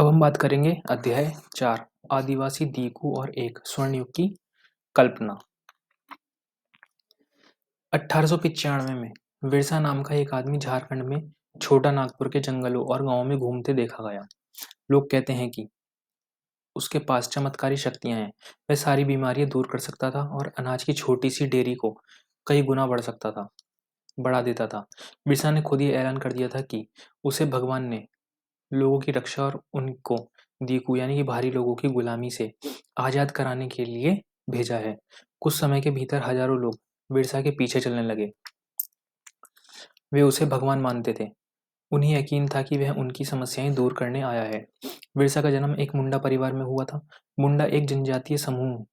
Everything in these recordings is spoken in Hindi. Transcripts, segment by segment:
अब हम बात करेंगे अध्याय 4 आदिवासी दीकू और एक स्वर्ण युग की कल्पना। 1895 में बिरसा नाम का एक आदमी झारखंड में छोटा नागपुर के जंगलों और गांवों में घूमते देखा गया। लोग कहते हैं कि उसके पास चमत्कारी शक्तियां हैं। वह सारी बीमारियां दूर कर सकता था और अनाज की छोटी सी डेयरी को कई गुना बढ़ा देता था। बिरसा ने खुद ही ऐलान कर दिया था कि उसे भगवान ने लोगों की रक्षा और उनको दीकू यानी कि भारी लोगों की गुलामी से आजाद कराने के लिए भेजा है। कुछ समय के भीतर हजारों लोग बिरसा के पीछे चलने लगे। वे उसे भगवान मानते थे। उन्हें यकीन था कि वह उनकी समस्याएं दूर करने आया है। बिरसा का जन्म एक मुंडा परिवार में हुआ था। मुंडा एक जनजातीय समूह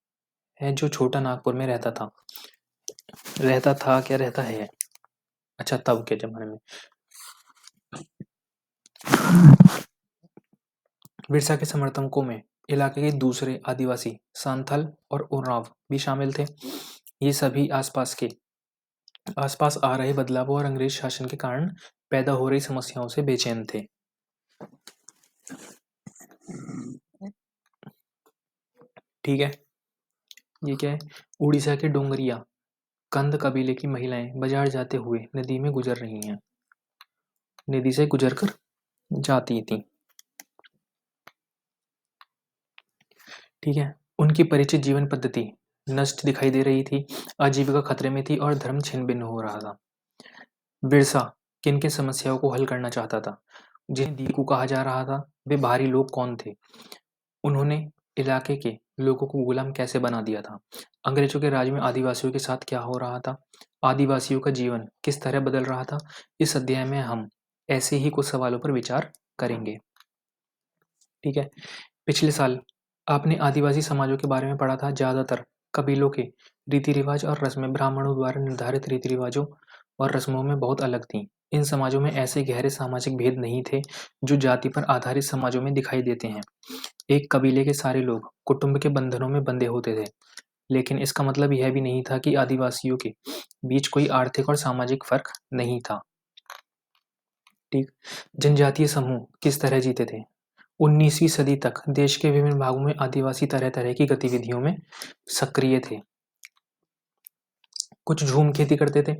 है जो छोटा नागपुर में रहता है। अच्छा, तब के जमाने में बिरसा के समर्थकों में इलाके के दूसरे आदिवासी सांथल और उरांव भी शामिल थे। ये सभी आसपास आ रहे बदलावों और अंग्रेज शासन के कारण पैदा हो रही समस्याओं से बेचैन थे। ठीक है, ये क्या है? उड़ीसा के डोंगरिया कंद कबीले की महिलाएं बाजार जाते हुए नदी में गुजर रही हैं। नदी से गुजर कर जाती थी। ठीक है, उनकी परिचित जीवन पद्धति नष्ट दिखाई दे रही थी। आजीविका खतरे में थी और धर्म छिन्न भिन्न हो रहा था। बिरसा किन किन समस्याओं को हल करना चाहता था? जिन्हें दीकू कहा जा रहा था, वे बाहरी लोग कौन थे? उन्होंने इलाके के लोगों को गुलाम कैसे बना दिया था? अंग्रेजों के राज में आदिवासियों के साथ क्या हो रहा था? आदिवासियों का जीवन किस तरह बदल रहा था? इस अध्याय में हम ऐसे ही कुछ सवालों पर विचार करेंगे। ठीक है, पिछले साल आपने आदिवासी समाजों के बारे में पढ़ा था। ज्यादातर कबीलों के रीति रिवाज और रस्में ब्राह्मणों द्वारा निर्धारित रीति रिवाजों और रस्मों में बहुत अलग थीं। इन समाजों में ऐसे गहरे सामाजिक भेद नहीं थे जो जाति पर आधारित समाजों में दिखाई देते हैं। एक कबीले के सारे लोग कुटुंब के बंधनों में बंधे होते थे, लेकिन इसका मतलब यह भी नहीं था कि आदिवासियों के बीच कोई आर्थिक और सामाजिक फर्क नहीं था। ठीक, जनजातीय समूह किस तरह जीते थे? 19वीं सदी तक देश के विभिन्न भागों में आदिवासी तरह तरह की गतिविधियों में सक्रिय थे। कुछ झूम खेती करते थे।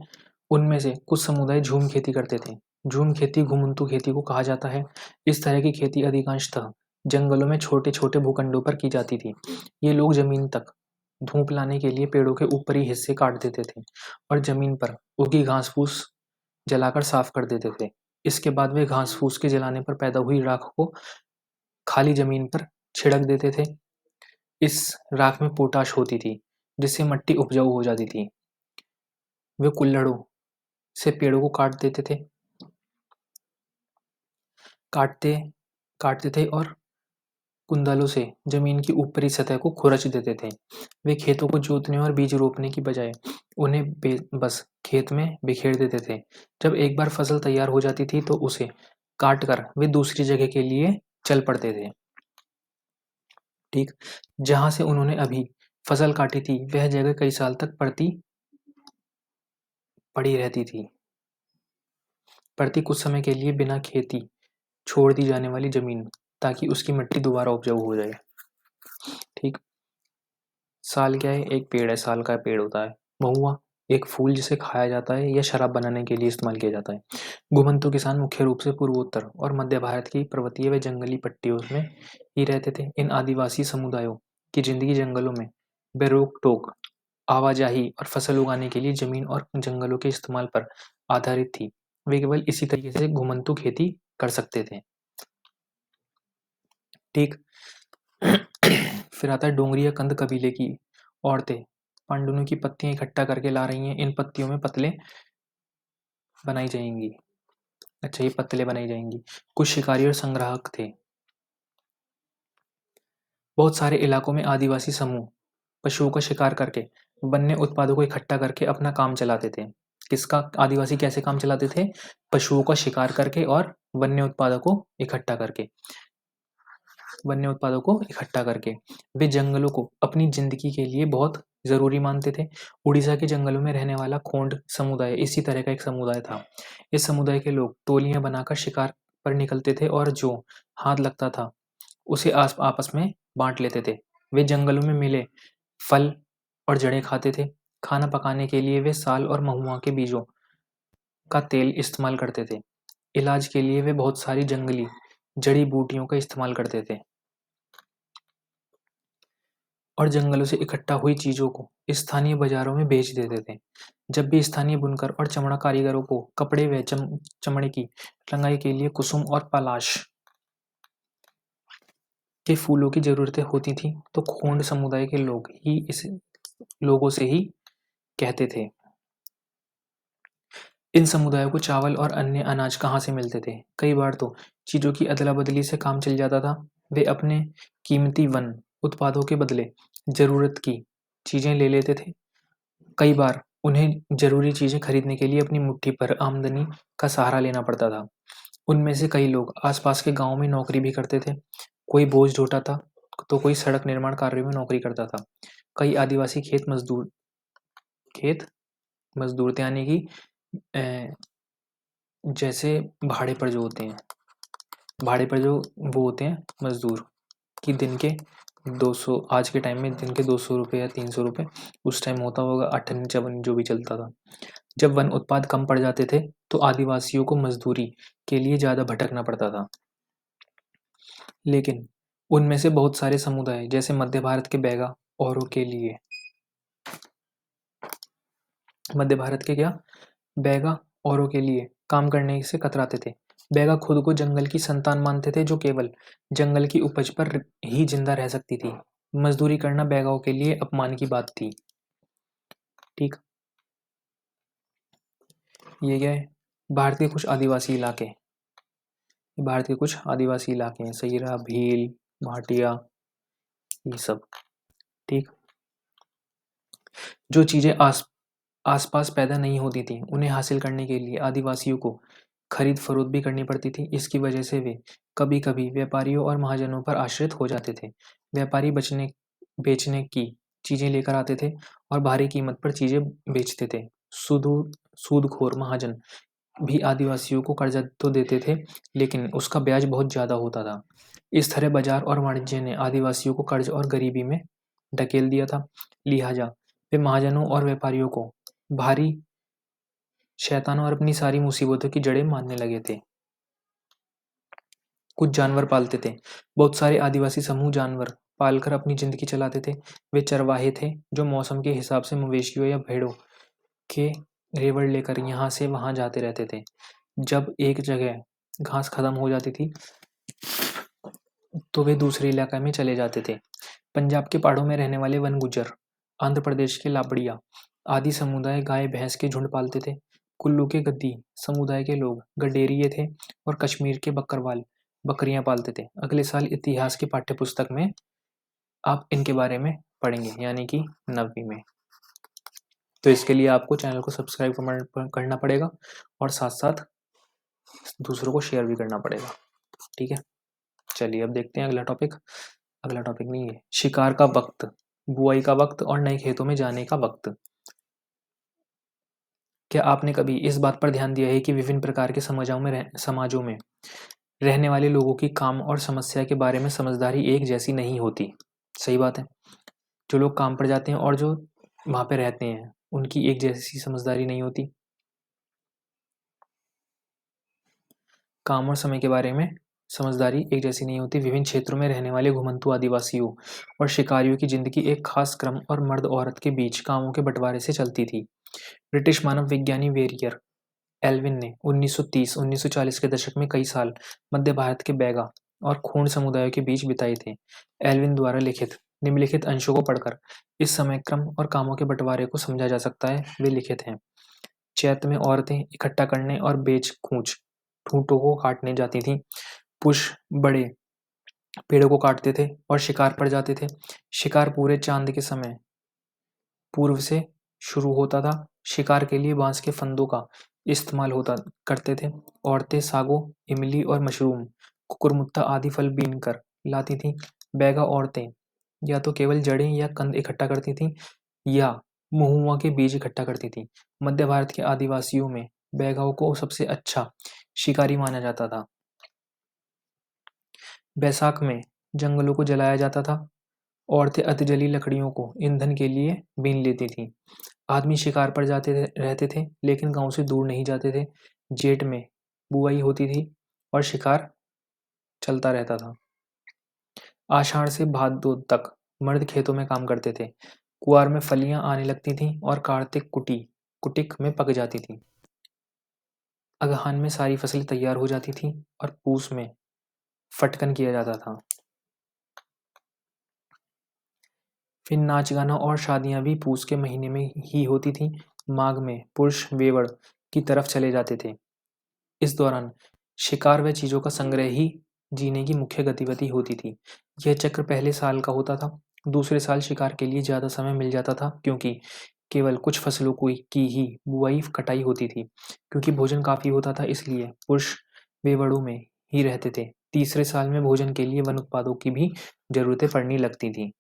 उनमें से कुछ समुदाय झूम खेती करते थे। झूम खेती घुमंतू खेती को कहा जाता है। इस तरह की खेती अधिकांशतः जंगलों में छोटे छोटे भूखंडों पर की जाती थी। ये लोग जमीन तक धूप लाने के लिए पेड़ों के ऊपरी हिस्से काट देते थे और जमीन पर उगी घास फूस जलाकर साफ कर देते थे। इसके बाद वे घास फूस के जलाने पर पैदा हुई राख को खाली जमीन पर छिड़क देते थे। इस राख में पोटाश होती थी, जिससे मिट्टी उपजाऊ हो जाती थी। वे कुल्हड़ों से पेड़ों को काटते काटते थे और कुंदालों से जमीन की ऊपरी सतह को खुरच देते थे। वे खेतों को जोतने और बीज रोपने की बजाय उन्हें बस खेत में बिखेर देते थे। जब एक बार फसल तैयार हो जाती थी तो उसे काट कर वे दूसरी जगह के लिए चल पड़ते थे। ठीक, जहां से उन्होंने अभी फसल काटी थी वह जगह कई साल तक पड़ी रहती थी। पड़ती कुछ समय के लिए बिना खेती छोड़ दी जाने वाली जमीन, ताकि उसकी मिट्टी दोबारा उपजाऊ हो जाए। ठीक, साल क्या है? एक पेड़ है, साल का पेड़ होता है। महुआ एक फूल जिसे खाया जाता है या शराब बनाने के लिए इस्तेमाल किया जाता है। घुमंतू किसान मुख्य रूप से पूर्वोत्तर और मध्य भारत की पर्वतीय व जंगली पट्टियों में ही रहते थे। इन आदिवासी समुदायों की जिंदगी जंगलों में बेरोक टोक आवाजाही और फसल उगाने के लिए जमीन और जंगलों के इस्तेमाल पर आधारित थी। वे केवल इसी तरीके से घुमंतू खेती कर सकते थे। ठीक, फिर आता है डोंगरिया कंद कबीले की औरतें पांडुनों की पत्तियां इकट्ठा करके ला रही हैं। इन पत्तियों में पतले बनाई जाएंगी। अच्छा, ये पतले बनाई जाएंगी। कुछ शिकारी और संग्राहक थे। बहुत सारे इलाकों में आदिवासी समूह पशुओं का शिकार करके वन्य उत्पादों को इकट्ठा करके अपना काम चलाते थे। किसका? आदिवासी कैसे काम चलाते थे? पशुओं का शिकार करके और वन्य उत्पादों को इकट्ठा करके वे जंगलों को अपनी जिंदगी के लिए बहुत जरूरी मानते थे। उड़ीसा के जंगलों में रहने वाला खोंड समुदाय इसी तरह का एक समुदाय था। इस समुदाय के लोग टोलियां बनाकर शिकार पर निकलते थे और जो हाथ लगता था उसे आपस में बांट लेते थे। वे जंगलों में मिले फल और जड़ें खाते थे। खाना पकाने के लिए वे साल और महुआ के बीजों का तेल इस्तेमाल करते थे। इलाज के लिए वे बहुत सारी जंगली जड़ी बूटियों का इस्तेमाल करते थे और जंगलों से इकट्ठा हुई चीजों को स्थानीय बाजारों में बेच देते थे। जब भी स्थानीय बुनकर और चमड़ा कारीगरों को कपड़े व चमड़े की रंगाई के लिए कुसुम और पलाश के फूलों की जरूरतें होती थी, तो खोंड समुदाय के लोगों से ही कहते थे। इन समुदायों को चावल और अन्य अनाज कहाँ से मिलते थे? कई बार तो चीजों की अदला बदली से काम चल जाता था। वे अपने कीमती वन उत्पादों के बदले जरूरत की चीजें ले लेते थे। कई बार उन्हें जरूरी चीजें खरीदने के लिए अपनी मुट्ठी भर आमदनी का सहारा लेना पड़ता था। उनमें से कई लोग आसपास के गांव में नौकरी भी करते थे। कोई बोझ ढोता था, तो कोई सड़क निर्माण कार्यों में नौकरी करता था। कई आदिवासी खेत मजदूर थे, यानी कि जैसे भाड़े पर जो वो होते हैं मजदूर, कि दिन के 200, आज के टाइम में दिन के 200 रुपये या 300 रुपये, उस टाइम होता होगा अठन्नी चवन्नी जो भी चलता था। जब वन उत्पाद कम पड़ जाते थे तो आदिवासियों को मजदूरी के लिए ज़्यादा भटकना पड़ता था। लेकिन उनमें से बहुत सारे समुदाय, जैसे मध्य भारत के बैगा औरों के लिए मध्य भारत के क्या बैगा औरों के लिए काम करने से कतराते थे। बैगा खुद को जंगल की संतान मानते थे, जो केवल जंगल की उपज पर ही जिंदा रह सकती थी। मजदूरी करना बैगाओं के लिए अपमान की बात थी। ठीक, ये क्या है? भारत के कुछ आदिवासी इलाके, भारत के कुछ आदिवासी इलाके हैं, सईरा, भील, भाटिया, ये सब। ठीक, जो चीजें आसपास पैदा नहीं होती थी, उन्हें हासिल करने के लिए आदिवासियों को खरीद फरोख्त भी करनी पड़ती थी। इसकी वजह से वे कभी कभी व्यापारियों और महाजनों पर आश्रित हो जाते थे। व्यापारी बेचने की चीजें लेकर आते थे और भारी कीमत पर चीजें बेचते थे। सूदखोर महाजन भी आदिवासियों को कर्जा तो देते थे, लेकिन उसका ब्याज बहुत ज्यादा होता था। इस तरह बाजार और वाणिज्य ने आदिवासियों को कर्ज और गरीबी में ढकेल दिया था। लिहाजा वे महाजनों और व्यापारियों को भारी शैतानों और अपनी सारी मुसीबतों की जड़ें मानने लगे थे। कुछ जानवर पालते थे। बहुत सारे आदिवासी समूह जानवर पालकर अपनी जिंदगी चलाते थे। वे चरवाहे थे, जो मौसम के हिसाब से मवेशियों या भेड़ों के रेवड़ लेकर यहाँ से वहां जाते रहते थे। जब एक जगह घास खत्म हो जाती थी तो वे दूसरे इलाके में चले जाते थे। पंजाब के पहाड़ों में रहने वाले वन गुज्जर, आंध्र प्रदेश के लापड़िया आदि समुदाय गाय भैंस के झुंड पालते थे। कुल्लू के गद्दी समुदाय के लोग गडेरिये थे और कश्मीर के बकरवाल बकरियां पालते थे। अगले साल इतिहास की पाठ्य पुस्तक में आप इनके बारे में पढ़ेंगे, यानी कि 9वीं में। तो इसके लिए आपको चैनल को सब्सक्राइब करना पड़ेगा और साथ साथ दूसरों को शेयर भी करना पड़ेगा। ठीक है, चलिए अब देखते हैं अगला टॉपिक। अगला टॉपिक नहीं है, शिकार का वक्त, बुआई का वक्त और नए खेतों में जाने का वक्त। क्या आपने कभी इस बात पर ध्यान दिया है कि विभिन्न प्रकार के समाजों में रहने वाले लोगों की काम और समस्या के बारे में समझदारी एक जैसी नहीं होती? सही बात है। जो लोग काम पर जाते हैं और जो वहां पे रहते हैं, उनकी एक जैसी समझदारी नहीं होती। काम और समय के बारे में समझदारी एक जैसी नहीं होती। विभिन्न क्षेत्रों में रहने वाले घुमंतू आदिवासियों और शिकारियों की जिंदगी एक खास क्रम और मर्द औरत के बीच कामों के बंटवारे से चलती थी। ब्रिटिश मानव विज्ञानी वेरियर एल्विन ने 1930-1940 के दशक में कई साल मध्य भारत के बैगा और खून समुदायों के बीच बिताए थे। एल्विन द्वारा लिखित निम्नलिखित अंशों को पढ़कर इस समय क्रम और कामों के बंटवारे को समझा जा सकता है। वे लिखित हैं। चैत में औरतें इकट्ठा करने और बेच खूंच ठूंठों को काटने जाती थीं। पुरुष बड़े पेड़ों को काटते थे और शिकार पर जाते थे। शिकार पूरे चांद के समय पूर्व से शुरू होता था। शिकार के लिए बांस के फंदों का इस्तेमाल होता करते थे। औरतें सागो, इमली और मशरूम, कुकुरमुत्ता आदि फल बीन कर लाती थीं। बैगा औरतें या तो केवल जड़ें या कंद इकट्ठा करती थीं या महुआ के बीज इकट्ठा करती थीं। मध्य भारत के आदिवासियों में बैगाओं को सबसे अच्छा शिकारी माना जाता था। बैसाख में जंगलों को जलाया जाता था। औरतें अधजली लकड़ियों को ईंधन के लिए बीन लेती थीं। आदमी शिकार पर रहते थे, लेकिन गांव से दूर नहीं जाते थे। जेठ में बुआई होती थी और शिकार चलता रहता था। आषाढ़ से भादो तक मर्द खेतों में काम करते थे। कुआर में फलियां आने लगती थीं और कार्तिक कुटिक में पक जाती थीं। अगहन में सारी फसलें तैयार हो जाती थीं और पूस में फटकन किया जाता था। फिर नाच गाना और शादियां भी पूस के महीने में ही होती थीं। माघ में पुरुष वेवड़ की तरफ चले जाते थे। इस दौरान शिकार व चीजों का संग्रह ही जीने की मुख्य गतिविधि होती थी। यह चक्र पहले साल का होता था। दूसरे साल शिकार के लिए ज्यादा समय मिल जाता था, क्योंकि केवल कुछ फसलों की ही बुआई कटाई होती थी। क्योंकि भोजन काफी होता था, इसलिए पुरुष वेवड़ों में ही रहते थे। तीसरे साल में भोजन के लिए वन उत्पादों की भी जरूरतें पड़ने लगती थी।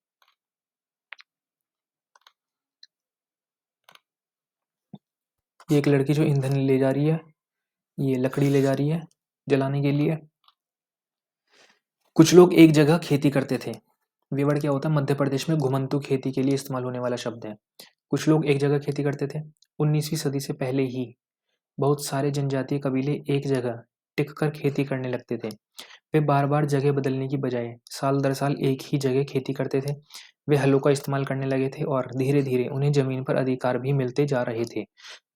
ये एक लड़की जो ईंधन ले जा रही है, ये लकड़ी ले जा रही है जलाने के लिए। कुछ लोग एक जगह खेती करते थे। वेवड़ क्या होता है? मध्य प्रदेश में घुमंतू खेती के लिए इस्तेमाल होने वाला शब्द है। कुछ लोग एक जगह खेती करते थे। 19वीं सदी से पहले ही बहुत सारे जनजातीय कबीले एक जगह टिक कर खेती करने लगते थे। वे बार बार जगह बदलने की बजाय साल दर साल एक ही जगह खेती करते थे। वे हलों का इस्तेमाल करने लगे थे और धीरे धीरे उन्हें जमीन पर अधिकार भी मिलते जा रहे थे।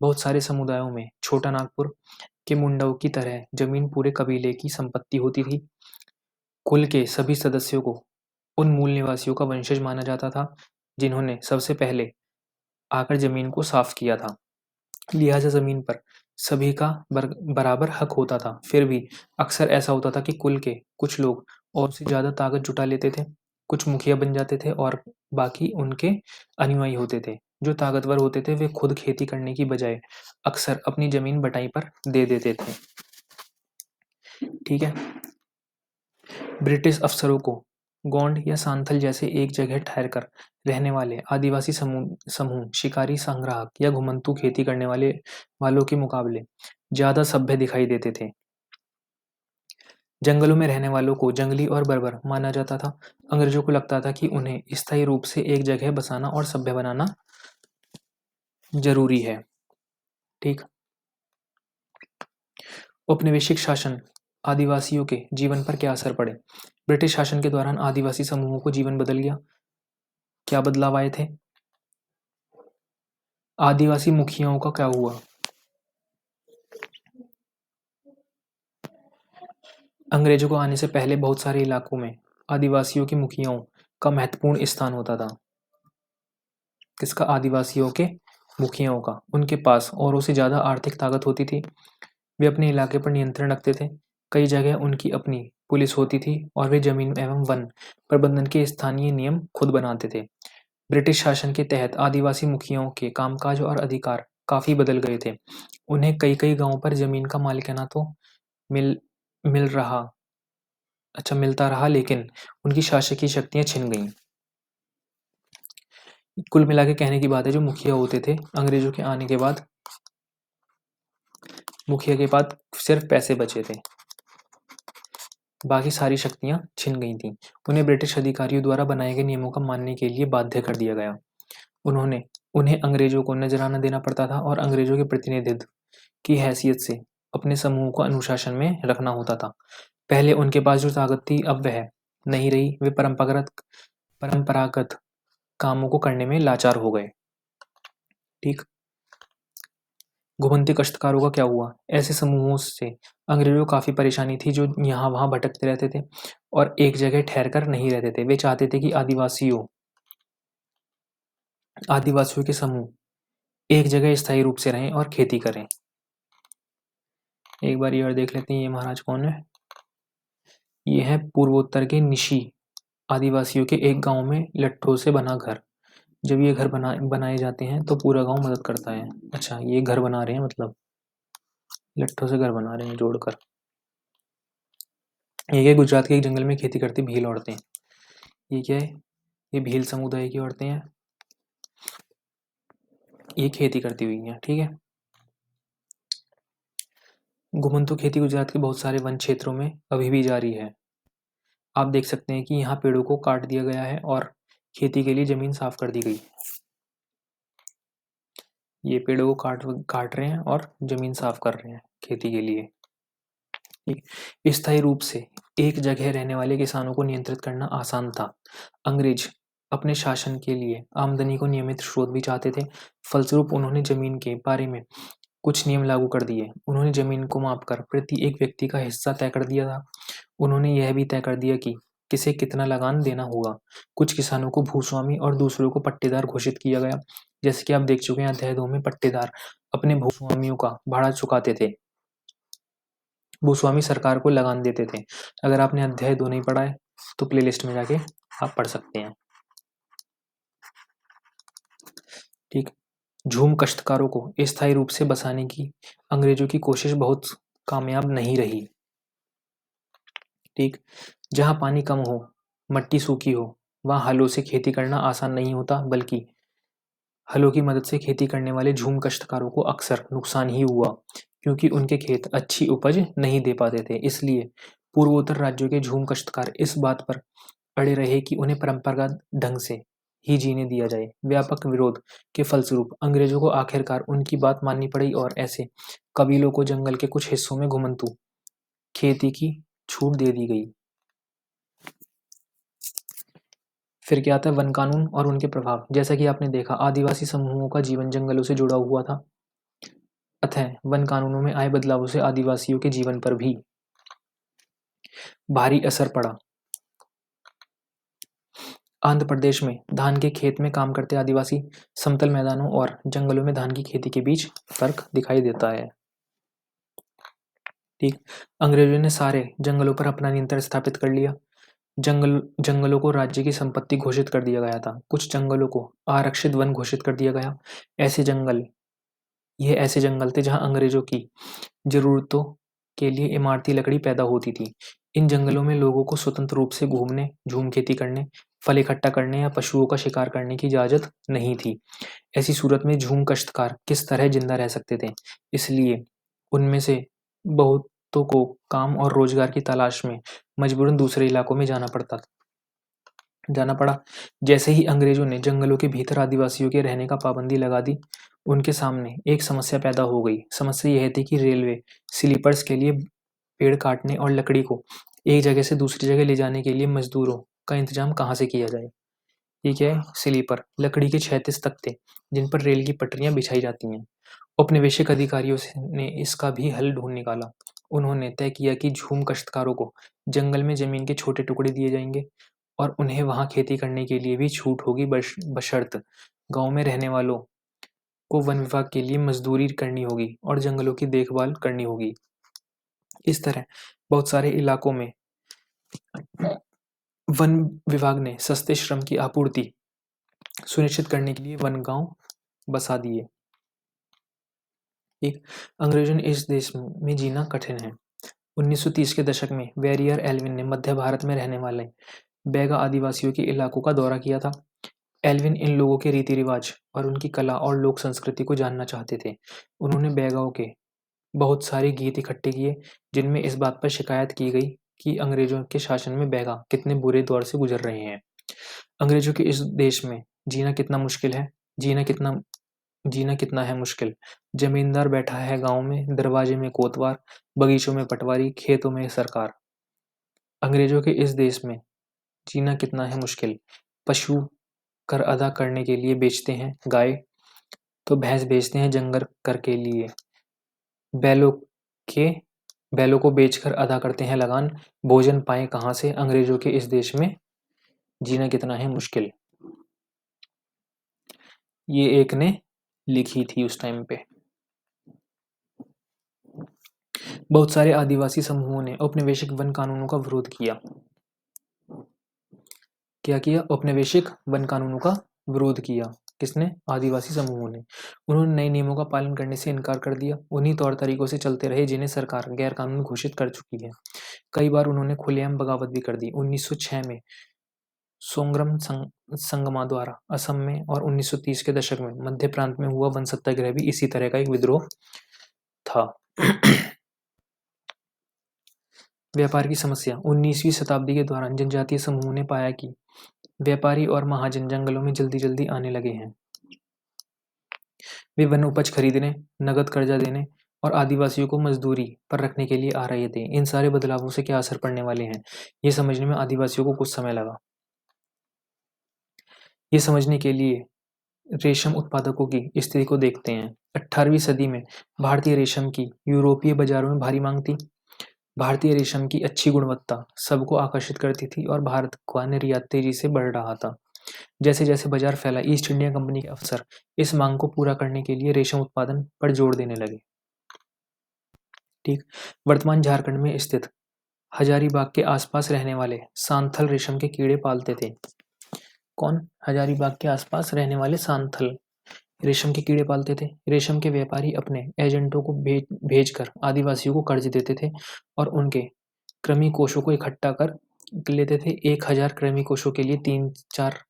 बहुत सारे समुदायों में छोटा नागपुर के मुंडाओं की तरह जमीन पूरे कबीले की संपत्ति होती थी। कुल के सभी सदस्यों को उन मूल निवासियों का वंशज माना जाता था, जिन्होंने सबसे पहले आकर जमीन को साफ किया था। लिहाजा जमीन पर सभी का बराबर हक होता था। फिर भी अक्सर ऐसा होता था कि कुल के कुछ लोग और से ज्यादा ताकत जुटा लेते थे। कुछ मुखिया बन जाते थे और बाकी उनके अनुयायी होते थे। जो ताकतवर होते थे वे खुद खेती करने की बजाय अक्सर अपनी जमीन बटाई पर दे देते थे। ठीक है। ब्रिटिश अफसरों को गोंड या सांथल जैसे एक जगह ठहरकर रहने वाले आदिवासी समूह शिकारी, संग्राहक या घुमंतू खेती करने वालों के मुकाबले ज्यादा सभ्य दिखाई देते थे। जंगलों में रहने वालों को जंगली और बर्बर माना जाता था। अंग्रेजों को लगता था कि उन्हें स्थायी रूप से एक जगह बसाना और सभ्य बनाना जरूरी है। ठीक। औपनिवेशिक शासन, आदिवासियों के जीवन पर क्या असर पड़े? ब्रिटिश शासन के दौरान आदिवासी समूहों को जीवन बदल गया। क्या बदलाव आए थे? आदिवासी मुखियाओं का क्या हुआ? अंग्रेजों को आने से पहले बहुत सारे इलाकों में आदिवासियों के मुखियाओं का महत्वपूर्ण स्थान होता था। किसका? आदिवासियों के मुखियाओं का। उनके पास औरों से ज्यादा आर्थिक ताकत होती थी। वे अपने इलाके पर नियंत्रण रखते थे। कई जगह उनकी अपनी पुलिस होती थी और वे जमीन एवं वन प्रबंधन के स्थानीय नियम खुद बनाते थे। ब्रिटिश शासन के तहत आदिवासी मुखियाओं के कामकाज और अधिकार काफी बदल गए थे। उन्हें कई कई गांवों पर जमीन का मालिकाना तो मिल मिल रहा मिलता रहा, लेकिन उनकी शासकीय शक्तियां छिन गईं। कुल मिला के कहने की बात है, जो मुखिया होते थे अंग्रेजों के आने के बाद, मुखिया के पास सिर्फ पैसे बचे थे, बाकी सारी शक्तियां छिन गई थीं। उन्हें ब्रिटिश अधिकारियों द्वारा बनाए गए नियमों का मानने के लिए बाध्य कर दिया गया। उन्हें अंग्रेजों को नजराना देना पड़ता था और अंग्रेजों के प्रतिनिधित्व की हैसियत से अपने समूह को अनुशासन में रखना होता था। पहले उनके पास जो ताकत थी, अब वह नहीं रही। वे परंपरागत कामों को करने में लाचार हो गए। ठीक। घुमंती काश्तकारों का क्या हुआ? ऐसे समूहों से अंग्रेजों को काफी परेशानी थी, जो यहाँ वहां भटकते रहते थे और एक जगह ठहरकर नहीं रहते थे। वे चाहते थे कि आदिवासियों के समूह एक जगह स्थायी रूप से रहें और खेती करें। एक बार ये और देख लेते हैं, ये महाराज कौन है? ये है पूर्वोत्तर के निशी आदिवासियों के एक गांव में लट्ठों से बना घर। जब ये घर बनाए जाते हैं तो पूरा गांव मदद करता है। अच्छा, ये घर बना रहे हैं, मतलब लट्ठों से घर बना रहे हैं जोड़कर। ये गुजरात के एक जंगल में खेती करती भील औरतें। ये क्या है? ये भील समुदाय की औरतें हैं, ये खेती करती हुई हैं। ठीक है। घुमंतू खेती गुजरात के बहुत सारे वन क्षेत्रों में अभी भी जारी है। आप देख सकते हैं कि यहाँ पेड़ों को काट दिया गया है और खेती के लिए ज़मीन साफ कर दी गई। ये पेड़ों को काट रहे हैं और ज़मीन साफ कर रहे हैं खेती के लिए। ठीक। स्थायी रूप से एक जगह रहने वाले किसानों को नियंत्रित करना आसान था। अंग्रेज अपने शासन के लिए आमदनी को नियमित स्रोत भी चाहते थे। फलस्वरूप उन्होंने जमीन के बारे में कुछ नियम लागू कर दिए। उन्होंने जमीन को मापकर प्रति एक व्यक्ति का हिस्सा तय कर दिया था। उन्होंने यह भी तय कर दिया कि किसे कितना लगान देना होगा। कुछ किसानों को भूस्वामी और दूसरों को पट्टेदार घोषित किया गया। जैसे कि आप देख चुके हैं अध्याय 2 में पट्टेदार अपने भूस्वामियों का भाड़ा चुकाते थे। भूस्वामी सरकार को लगान देते थे। अगर आपने अध्याय 2 नहीं पढ़ा है तो प्लेलिस्ट में जाके आप पढ़ सकते हैं। ठीक। झूम काश्तकारों को स्थायी रूप से बसाने की अंग्रेजों की कोशिश बहुत कामयाब नहीं रही। ठीक। जहाँ पानी कम हो, मट्टी सूखी हो, वहाँ हलों से खेती करना आसान नहीं होता, बल्कि हलों की मदद से खेती करने वाले झूम काश्तकारों को अक्सर नुकसान ही हुआ, क्योंकि उनके खेत अच्छी उपज नहीं दे पाते थे। इसलिए पूर्वोत्तर राज्यों के झूम काश्तकार इस बात पर अड़े रहे कि उन्हें परंपरागत ढंग से ही जीने दिया जाए। व्यापक विरोध के फलस्वरूप अंग्रेजों को आखिरकार उनकी बात माननी पड़ी और ऐसे कबीलों को जंगल के कुछ हिस्सों में घुमंतू खेती की छूट दे दी गई। फिर क्या आता है वन कानून और उनके प्रभाव। जैसा कि आपने देखा आदिवासी समूहों का जीवन जंगलों से जुड़ा हुआ था, अतः वन कानूनों में आए बदलावों से आदिवासियों के जीवन पर भी भारी असर पड़ा। आंध्र प्रदेश में धान के खेत में काम करते आदिवासी समतल मैदानों और जंगलों में धान की खेती के बीच फर्क दिखाई देता है। ठीक। अंग्रेजों ने सारे जंगलों पर अपना नियंत्रण स्थापित कर लिया। जंगलों को राज्य की संपत्ति घोषित कर दिया गया था। कुछ जंगलों को आरक्षित वन घोषित कर दिया गया। यह ऐसे जंगल थे जहां अंग्रेजों की जरूरतों के लिए इमारती लकड़ी पैदा होती थी। इन जंगलों में लोगों को स्वतंत्र रूप से घूमने, झूम खेती करने, फल इकट्ठा करने या पशुओं का शिकार करने की इजाजत नहीं थी। ऐसी सूरत में झूम काश्तकार किस तरह जिंदा रह सकते थे? इसलिए उनमें से बहुतों को काम और रोजगार की तलाश में मजबूरन दूसरे इलाकों में जाना पड़ा। जैसे ही अंग्रेजों ने जंगलों के भीतर आदिवासियों के रहने का पाबंदी लगा दी, उनके सामने एक समस्या पैदा हो गई। समस्या यह थी कि रेलवे स्लीपर्स के लिए पेड़ काटने और लकड़ी को एक जगह से दूसरी जगह ले जाने के लिए मजदूरों का इंतजाम कहाँ से किया जाए। ये क्या है? स्लीपर, लकड़ी के 36 तख्ते जिन पर रेल की पटरियां बिछाई जाती हैं। औपनिवेशिक अधिकारियों ने इसका भी हल ढूंढ निकाला। उन्होंने तय किया कि झूम काश्तकारों को जंगल में जमीन के छोटे टुकड़े दिए जाएंगे और उन्हें वहां खेती करने के लिए भी छूट होगी, बशर्त गांव में रहने वालों को वन विभाग के लिए मजदूरी करनी होगी और जंगलों की देखभाल करनी होगी। इस तरह बहुत सारे इलाकों में वन विभाग ने सस्ते श्रम की आपूर्ति सुनिश्चित करने के लिए वन गांव बसा दिए। एक अंग्रेजों ने इस देश में जीना कठिन है। 1930 के दशक में वेरियर एल्विन ने मध्य भारत में रहने वाले बैगा आदिवासियों के इलाकों का दौरा किया था। एल्विन इन लोगों के रीति रिवाज और उनकी कला और लोक संस्कृति को जानना चाहते थे। उन्होंने बैगाओं के बहुत सारे गीत इकट्ठे किए जिनमें इस बात पर शिकायत की गई कि अंग्रेजों के शासन में बैगा कितने बुरे दौर से गुजर रहे हैं। अंग्रेजों के इस देश में जीना कितना मुश्किल है, जीना कितना है मुश्किल। जमींदार बैठा है गांव में, दरवाजे में कोतवार, बगीचों में पटवारी, खेतों में सरकार। अंग्रेजों के इस देश में जीना कितना है मुश्किल। पशु कर अदा करने के लिए बेचते हैं, गाय तो भैंस बेचते हैं जंगल कर के लिए। बैलों के बैलों को बेचकर अदा करते हैं लगान। भोजन पाए कहाँ से? अंग्रेजों के इस देश में जीना कितना है मुश्किल। ये एक ने लिखी थी उस टाइम पे। बहुत सारे आदिवासी समूहों ने औपनिवेशिक वन कानूनों का विरोध किया। क्या किया? औपनिवेशिक वन कानूनों का विरोध किया। किसने? आदिवासी समूहों ने। उन्होंने नए नियमों का पालन करने से इनकार कर दिया। उन्हीं तौर तरीकों से चलते रहे जिन्हें सरकार गैर कानूनी घोषित कर चुकी है। कई बार उन्होंने खुलेआम बगावत भी कर दी। 1906 में सोंग्रम संगमा द्वारा असम में और 1930 के दशक में मध्य प्रांत में हुआ वन सत्याग्रह भी इसी तरह का एक विद्रोह था। व्यापार की समस्या। 19वीं शताब्दी के दौरान जनजातीय समूहों ने पाया कि व्यापारी और महाजन जंगलों में जल्दी-जल्दी आने लगे हैं। वे वन उपज खरीदने, नकद कर्जा देने और आदिवासियों को मजदूरी पर रखने के लिए आ रहे थे। इन सारे बदलावों से क्या असर पड़ने वाले हैं, ये समझने में आदिवासियों को कुछ समय लगा। ये समझने के लिए रेशम उत्पादकों की स्थिति को देखते हैं। 18वीं सदी में भारतीय रेशम की यूरोपीय बाजारों में भारी मांग थी। भारतीय रेशम की अच्छी गुणवत्ता सबको आकर्षित करती थी और भारत का निर्यात तेजी से बढ़ रहा था। जैसे जैसे बाजार फैला, ईस्ट इंडिया कंपनी के अफसर इस मांग को पूरा करने के लिए रेशम उत्पादन पर जोर देने लगे। ठीक, वर्तमान झारखंड में स्थित हजारीबाग के आसपास रहने वाले सांथल रेशम के कीड़े पालते थे। कौन? हजारीबाग के आसपास रहने वाले सांथल रेशम के कीड़े पालते थे। रेशम के व्यापारी अपने एजेंटों को भेजकर आदिवासियों को कर्ज देते थे और उनके कृमि कोषों को इकट्ठा कर लेते थे। 1000 कृमि कोषों के लिए 3-4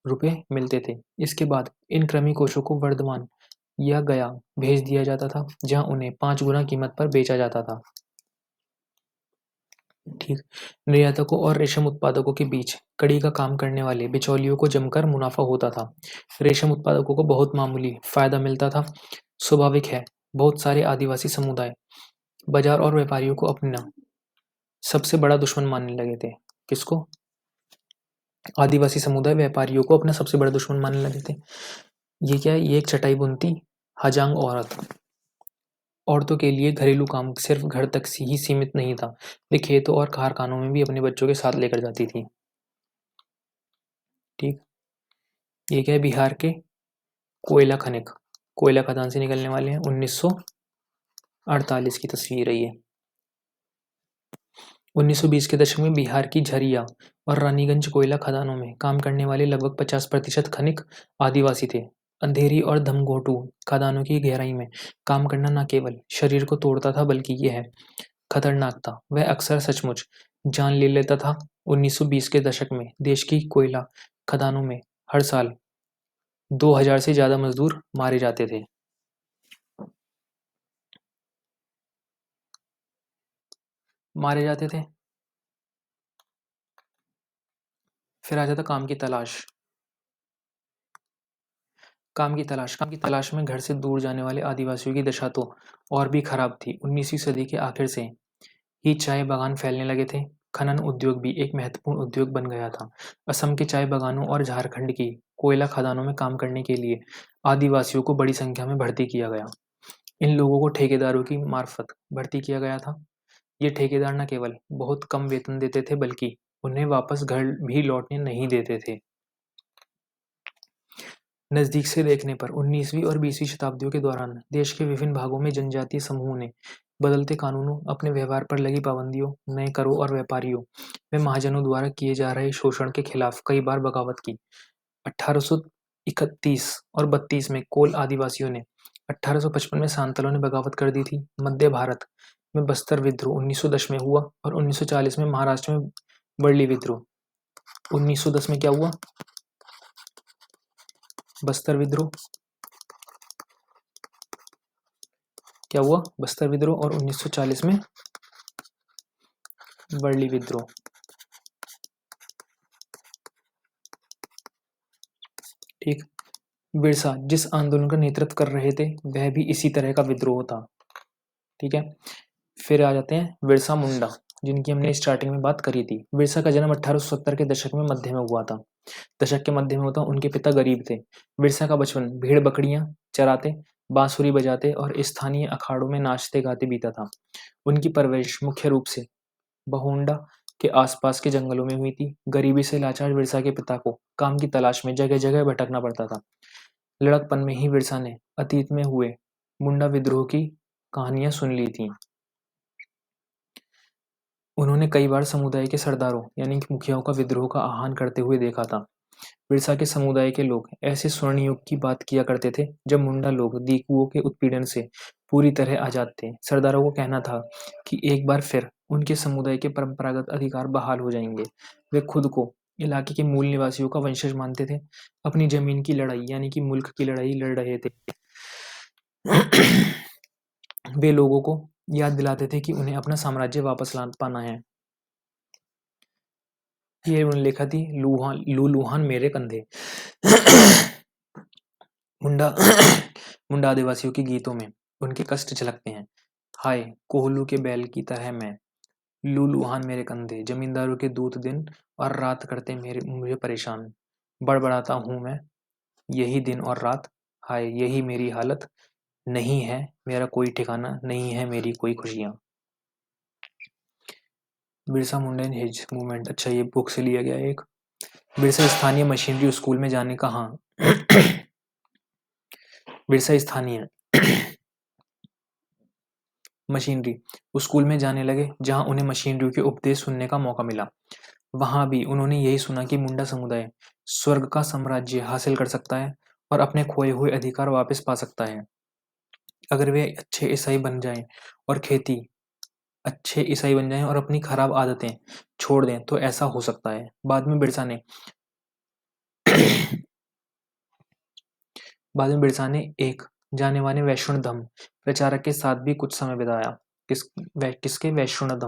रुपए मिलते थे। इसके बाद इन कृमि कोषों को वर्धमान या गया भेज दिया जाता था, जहां उन्हें 5 गुना कीमत पर बेचा जाता था। ठीक, निर्यातकों और रेशम उत्पादकों के बीच कड़ी का काम करने वाले बिचौलियों को जमकर मुनाफा होता था। रेशम उत्पादकों को बहुत मामूली फायदा मिलता था। स्वाभाविक है, बहुत सारे आदिवासी समुदाय बाजार और व्यापारियों को अपना सबसे बड़ा दुश्मन मानने लगे थे। किसको? आदिवासी समुदाय व्यापारियों को अपना सबसे बड़ा दुश्मन मानने लगे थे। ये क्या है? ये एक चटाई बुनती हजांग औरत। औरतों के लिए घरेलू काम सिर्फ घर तक ही सीमित नहीं था, वे खेतों और कारखानों में भी अपने बच्चों के साथ लेकर जाती थी। ठीक, ये क्या है? बिहार के कोयला खनिक, कोयला खदान से निकलने वाले हैं। 1948 की तस्वीर है ये। 1920 के दशक में बिहार की झरिया और रानीगंज कोयला खदानों में काम करने वाले लगभग 50% खनिक आदिवासी थे। अंधेरी और धमघोटू खदानों की गहराई में काम करना न केवल शरीर को तोड़ता था, बल्कि यह खतरनाक था। वह अक्सर सचमुच जान ले लेता था। 1920 के दशक में देश की कोयला खदानों में हर साल 2000 से ज्यादा मजदूर मारे जाते थे। मारे जाते थे। फिर आ जाता काम की तलाश। काम की तलाश में घर से दूर जाने वाले आदिवासियों की दशा तो और भी खराब थी। 19वीं सदी के आखिर से ही चाय बागान फैलने लगे थे। खनन उद्योग भी एक महत्वपूर्ण उद्योग बन गया था। असम के चाय बागानों और झारखंड की कोयला खदानों में काम करने के लिए आदिवासियों को बड़ी संख्या में भर्ती किया गया। इन लोगों को ठेकेदारों की मार्फत भर्ती किया गया था। ये ठेकेदार न केवल बहुत कम वेतन देते थे, बल्कि उन्हें वापस घर भी लौटने नहीं देते थे। नज़दीक से देखने पर 19वीं और 20वीं शताब्दियों के दौरान देश के विभिन्न भागों में जनजातीय समूहों ने बदलते कानूनों, अपने व्यवहार पर लगी पाबंदियों, नए करों और व्यापारियों व महाजनों द्वारा किए जा रहे शोषण के खिलाफ कई बार बगावत की। 1831 और 32 में कोल आदिवासियों ने, 1855 में सांतलों ने बगावत कर दी थी। मध्य भारत में बस्तर विद्रोह 1910 में हुआ और 1940 में महाराष्ट्र में वर्ली विद्रोह। 1910 में क्या हुआ? बस्तर विद्रोह। क्या हुआ? बस्तर विद्रोह। और 1940 में वर्ली विद्रोह। ठीक, बिरसा जिस आंदोलन का नेतृत्व कर रहे थे, वह भी इसी तरह का विद्रोह था। ठीक है, फिर आ जाते हैं बिरसा मुंडा, जिनकी हमने स्टार्टिंग में बात करी थी। बिरसा का जन्म 1870 के दशक में मध्य में हुआ था। दशक के मध्य में होता, उनके पिता गरीब थे। बिरसा का बचपन भेड़ बकरियां चराते, बांसुरी बजाते और स्थानीय अखाड़ों में नाचते गाते बीता था। उनकी परवरिश मुख्य रूप से बहोंडा के आसपास के जंगलों में हुई थी। गरीबी से लाचार बिरसा के पिता को काम की तलाश में जगह जगह भटकना पड़ता था। लड़कपन में ही बिरसा ने अतीत में हुए मुंडा विद्रोह की कहानियां सुन ली थी। उन्होंने कई बार समुदाय के सरदारों यानी कि मुखियाओं का विद्रोह का आह्वान करते हुए देखा था। बिरसा के समुदाय के लोग ऐसे स्वर्ण युग की बात किया करते थे, जब मुंडा लोग दीकुओं के उत्पीड़न से पूरी तरह आजाद थे। सरदारों को कहना था कि एक बार फिर उनके समुदाय के परंपरागत अधिकार बहाल हो जाएंगे। वे खुद को इलाके के मूल निवासियों का वंशज मानते थे। अपनी जमीन की लड़ाई यानी कि मुल्क की लड़ाई लड़ रहे थे। वे लोगों को याद दिलाते थे कि उन्हें अपना साम्राज्य वापस ला पाना है। ये उन्होंने लिखा थी लूलूहान मेरे कंधे। मुंडा मुंडा आदिवासियों के गीतों में उनके कष्ट झलकते हैं। हाय कोहलू के बैल की तरह मैं, लूलूहान मेरे कंधे, जमींदारों के दूत दिन और रात करते मुझे परेशान, बड़बड़ाता हूँ मैं यही दिन और रात, हाय यही मेरी हालत, नहीं है मेरा कोई ठिकाना, नहीं है मेरी कोई खुशियाँ। Birsa Munda in his movement, अच्छा ये बुक से लिया गया है एक। बिरसा स्थानीय मशीनरी स्कूल में जाने का हाँ। बिरसा स्थानीय मशीनरी स्कूल में जाने लगे जहां उन्हें मशीनरी के उपदेश सुनने का मौका मिला। वहां भी उन्होंने यही सुना कि मुंडा समुदाय स्वर्ग का साम्राज्य हासिल कर सकता है और अपने खोए हुए अधिकार वापस पा सकता है अगर वे अच्छे ईसाई बन जाएं और खेती अच्छे ईसाई बन जाएं और अपनी खराब आदतें छोड़ दें तो ऐसा हो सकता है। बाद में बिरसा ने एक जाने माने वैष्णव धर्म प्रचारक के साथ भी कुछ समय बिताया। किसके वैष्णव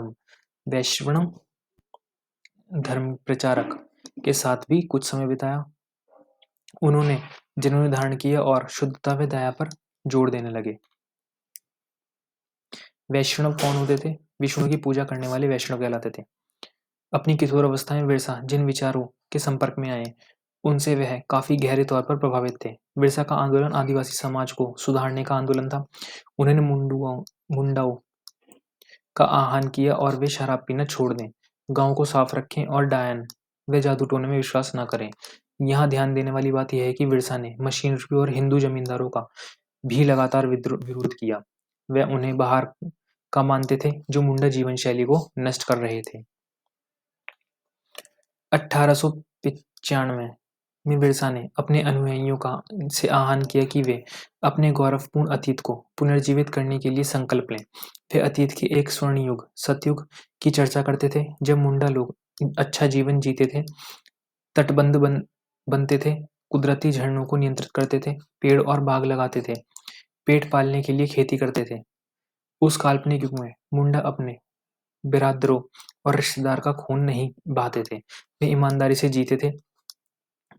धर्म प्रचारक के साथ भी कुछ समय बिताया। उन्होंने जनेऊ धारण किया और शुद्धता व दया पर जोर देने लगे। वैष्णव कौन होते थे? विष्णु की पूजा करने वाले वैष्णव कहलाते थे। अपनी किशोर अवस्था में बिरसा जिन विचारों के संपर्क में आए उनसे वह काफी गहरे तौर पर प्रभावित थे। बिरसा का आंदोलन आदिवासी समाज को सुधारने का आंदोलन था। उन्होंने मुंडाओं का आह्वान किया और वे शराब पीना छोड़ दें, गांव को साफ रखें और डायन व जादू टोने में विश्वास न करें। यहाँ ध्यान देने वाली बात यह है कि बिरसा ने मशीनरी और हिंदू जमींदारों का भी लगातार विरोध किया। वह उन्हें बाहर का मानते थे जो मुंडा जीवन शैली को नष्ट कर रहे थे। 1895 में बिरसा ने अपने अनुयायियों का से आह्वान किया कि वे अपने गौरवपूर्ण अतीत को पुनर्जीवित करने के लिए संकल्प लें। वे अतीत के एक स्वर्ण युग सतयुग की चर्चा करते थे जब मुंडा लोग अच्छा जीवन जीते थे, तटबंध बनते थे, कुदरती झरनों को नियंत्रित करते थे, पेड़ और बाग लगाते थे, पेट पालने के लिए खेती करते थे। उस काल्पनिक युग में मुंडा अपने बिरादरों और रिश्तेदार का खून नहीं बहाते थे, वे ईमानदारी से जीते थे।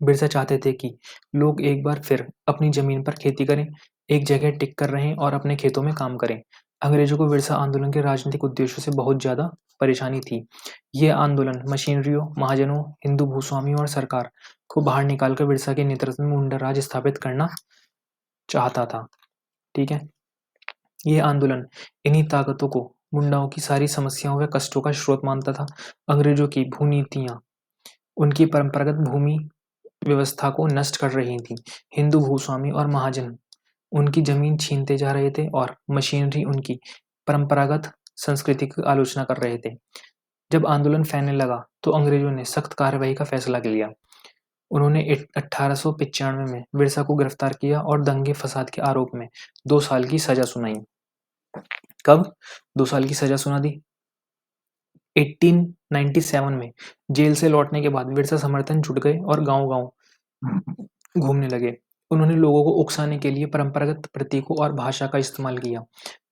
बिरसा चाहते थे कि लोग एक बार फिर अपनी जमीन पर खेती करें, एक जगह टिक कर रहें और अपने खेतों में काम करें। अंग्रेजों को बिरसा आंदोलन के राजनीतिक उद्देश्यों से बहुत ज्यादा परेशानी थी। ये आंदोलन मशीनरियों, महाजनों, हिंदू भूस्वामियों और सरकार को बाहर निकालकर बिरसा के नेतृत्व में मुंडा राज स्थापित करना चाहता था। ठीक है, ये आंदोलन इन्हीं ताकतों को मुंडाओं की सारी समस्याओं व कष्टों का स्रोत मानता था। अंग्रेजों की भूनीतियां उनकी परंपरागत भूमि व्यवस्था को नष्ट कर रही थी। हिंदू भूस्वामी और महाजन उनकी जमीन छीनते जा रहे थे और मशीनरी उनकी परंपरागत संस्कृति की आलोचना कर रहे थे। जब आंदोलन फैलने लगा तो अंग्रेजों ने सख्त कार्रवाई का फैसला लिया। उन्होंने 1895 में बिरसा को गिरफ्तार किया और दंगे फसाद के आरोप में 2 साल की सजा सुनाई। कब 2 साल की सजा सुना दी? 1897 में जेल से लौटने के बाद बिरसा समर्थन जुट गए और गांव-गांव घूमने लगे। उन्होंने लोगों को उकसाने के लिए परंपरागत प्रतीकों और भाषा का इस्तेमाल किया।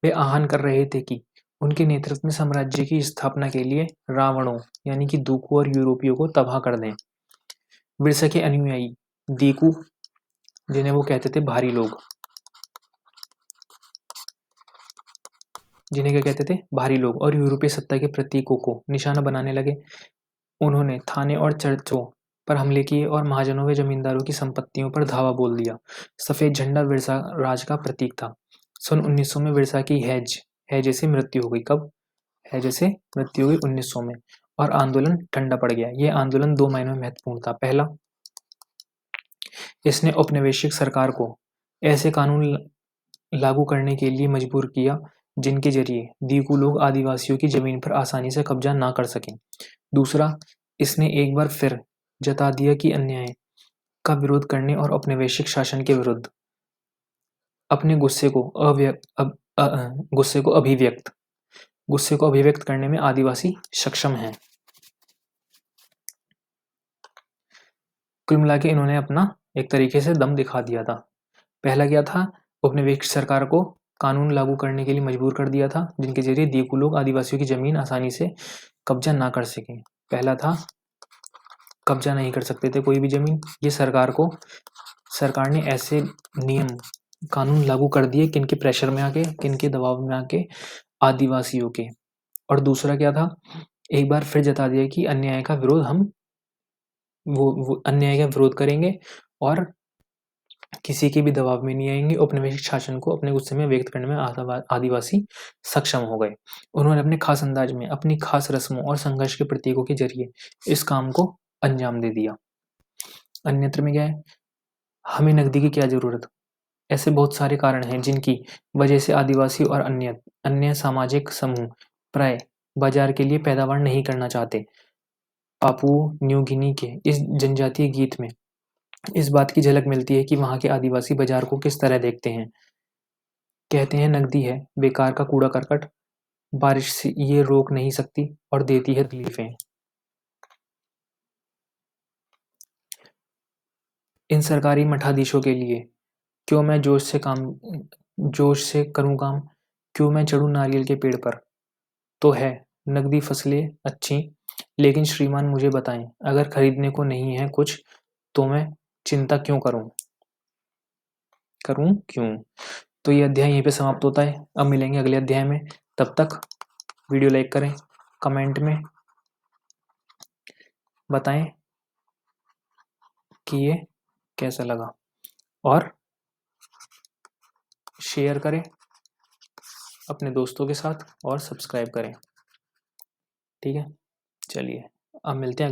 वे आह्वान कर रहे थे कि उनके नेतृत्व में साम्राज्य की स्थापना के लिए रावणों यानी कि दूकों और यूरोपियों को तबाह कर दें। बिरसा के अनुयायी दीकू, जिन्हें वो कहते थे भारी लोग, जिन्हें क्या कहते थे भारी लोग, और यूरोपीय सत्ता के प्रतीकों को निशाना बनाने लगे। उन्होंने थाने और चर्चों पर हमले किए और महाजनों व जमींदारों की संपत्तियों पर धावा बोल दिया। सफेद झंडा बिरसा राज का प्रतीक था। सन 1900 में बिरसा की हैजे से मृत्यु हो गई। कब? हैजे से मृत्यु हुई 1900 में, और आंदोलन ठंडा पड़ गया। यह आंदोलन 2 मायनों में महत्वपूर्ण था। पहला, इसने औपनिवेशिक सरकार को ऐसे कानून लागू करने के लिए मजबूर किया जिनके जरिए दीकू लोग आदिवासियों की जमीन पर आसानी से कब्जा ना कर सकें। दूसरा, इसने एक बार फिर जता दिया कि अन्याय का विरोध करने और औपनिवेशिक शासन के विरुद्ध अपने गुस्से को अभिव्यक्त करने में आदिवासी सक्षम हैं। कुल मिला के इन्होंने अपना एक तरीके से दम दिखा दिया था। पहला क्या था? औपनिवेशिक सरकार को कानून लागू करने के लिए मजबूर कर दिया था, जिनके जरिए दीकू लोग आदिवासियों की जमीन आसानी से कब्जा ना कर सकें। पहला था, कब्जा नहीं कर सकते थे कोई भी जमीन। ये सरकार ने ऐसे नियम कानून लागू कर दिए किनके प्रेशर में आके, किनके दबाव में आके, आदिवासियों के। और दूसरा क्या था, एक बार फिर जता दिया कि अन्याय का विरोध हम वो अन्याय का विरोध करेंगे और किसी के भी दबाव में नहीं आएंगे। औपनिवेशिक शासन को अपने गुस्से में व्यक्त करने में आदिवासी सक्षम हो गए। उन्होंने अपने खास अंदाज में, अपनी खास रस्मों और संघर्ष के प्रतीकों के जरिए इस काम को अंजाम दे दिया। अन्यत्र में क्या है, हमें नकदी की क्या जरूरत। ऐसे बहुत सारे कारण हैं जिनकी वजह से आदिवासी और अन्य सामाजिक समूह प्राय बाजार के लिए पैदावार नहीं करना चाहते। पापुआ न्यू गिनी के इस जनजातीय गीत में इस बात की झलक मिलती है कि वहाँ के आदिवासी बाजार को किस तरह देखते हैं। कहते हैं नकदी है बेकार का कूड़ा करकट, बारिश से ये रोक नहीं सकती और देती है तकलीफें। इन सरकारी मठाधीशों के लिए क्यों मैं जोश से करूं काम, क्यों मैं चढ़ूं नारियल के पेड़ पर। तो है नकदी फसलें अच्छी, लेकिन श्रीमान मुझे बताएं, अगर खरीदने को नहीं है कुछ तो मैं चिंता क्यों करूं क्यों। तो ये अध्याय यहीं पे समाप्त होता है। अब मिलेंगे अगले अध्याय में। तब तक वीडियो लाइक करें, कमेंट में बताएं कि ये कैसा लगा और शेयर करें अपने दोस्तों के साथ और सब्सक्राइब करें। ठीक है, चलिए अब मिलते हैं।